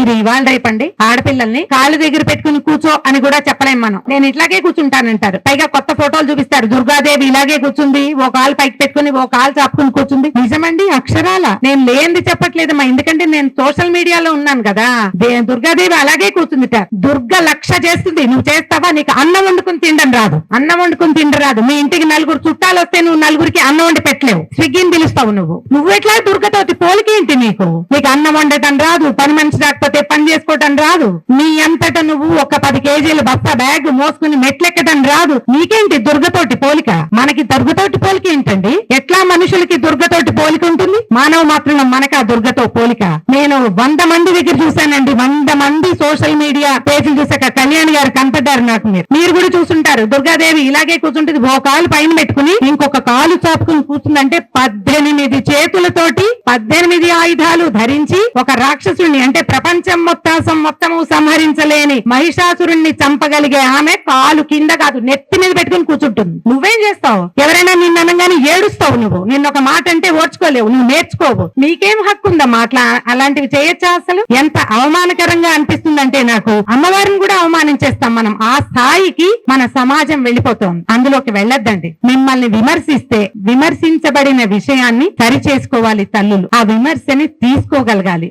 మీరు ఇవాళ రేపండి ఆడపిల్లల్ని కాళ్ళు దగ్గర పెట్టుకుని కూర్చో అని కూడా చెప్పలేం మనం. నేను ఇట్లాగే కూర్చుంటానంటారు. పైగా కొత్త ఫోటోలు చూపిస్తారు. దుర్గాదేవి ఇలాగే కూర్చుంది, ఓ కాలు పైకి పెట్టుకుని ఓ కాలు చాపుకుని కూర్చుంది. నిజమండి, అక్షరాల నేను లేనిది చెప్పట్లేదమ్మా. ఎందుకంటే నేను సోషల్ మీడియాలో ఉన్నాను కదా. దుర్గాదేవి అలాగే కూర్చుందిట. దుర్గ లక్ష చేస్తుంది, నువ్వు చేస్తావా? నీకు అన్నం వండుకుని తినడం రాదు, అన్నం వండుకుని తినడం రాదు. మీ ఇంటికి నలుగురు చుట్టాలు వస్తే నువ్వు నలుగురికి అన్నం వండి పెట్టలేవు, స్విగ్గీని పిలుస్తావు. నువ్వు ఎట్లా దుర్గతోటి పోలికేంటి? నీకు అన్నం వండటం రాదు, పని మనిషి రాకపోతే పని చేసుకోవటం రాదు, నీ అంతట నువ్వు ఒక 10 కేజీల బస్తా బ్యాగ్ మోసుకుని మెట్లెక్కడం రాదు. నీకేంటి దుర్గతోటి పోలిక? మనకి దుర్గతోటి పోలిక ఏంటండి? ఎట్లా మనుషులకి దుర్గతోటి పోలిక ఉంటుంది? మానవ మాత్రం మనక దుర్గతో పోలిక. నేను 100 మంది దగ్గర చూశానండి, 100 మంది సోషల్ మీడియా పేజీలు చూసాక కళ్యాణ్ గారు కనపడ్డారు నాకు. మీరు కూడా చూసుంటారు. దుర్గాదేవి ఇలాగే కూర్చుంటుంది, ఓ కాలు పైన పెట్టుకుని ఇంకొక కాలు చాపుకుని కూర్చుందంటే 18 చేతులతోటి 18 ఆయుధాలు ధరించి ఒక రాక్షసుని అంటే ప్రపంచం మొత్తము సంహరించలేని మహిషాసురుణ్ణి చంపగలిగే ఆమె కాలు కింద కాదు నెత్తి మీద పెట్టుకుని కూర్చుంటుంది. నువ్వేం చేస్తావు? ఎవరైనా నిన్ను అనగానే ఏడుస్తావు. నువ్వు నిన్న ఒక మాట అంటే ఓర్చుకోలేవు, నువ్వు నేర్చుకోవు. నీకేం హక్కు ఉందమ్మా అట్లా అలాంటివి చేయొచ్చా? అసలు ఎంత అవమానకరంగా అనిపిస్తుందంటే నాకు. అమ్మవారిని కూడా అవమానించేస్తాం మనం. ఆ స్థాయికి మన సమాజం వెళ్ళిపోతుంది. అందులోకి వెళ్ళొద్దండి. మిమ్మల్ని విమర్శిస్తే విమర్శించబడిన విషయాన్ని సరి చేసుకోవాలి తల్లులు. ఆ విమర్శని తీసుకోగలగాలి.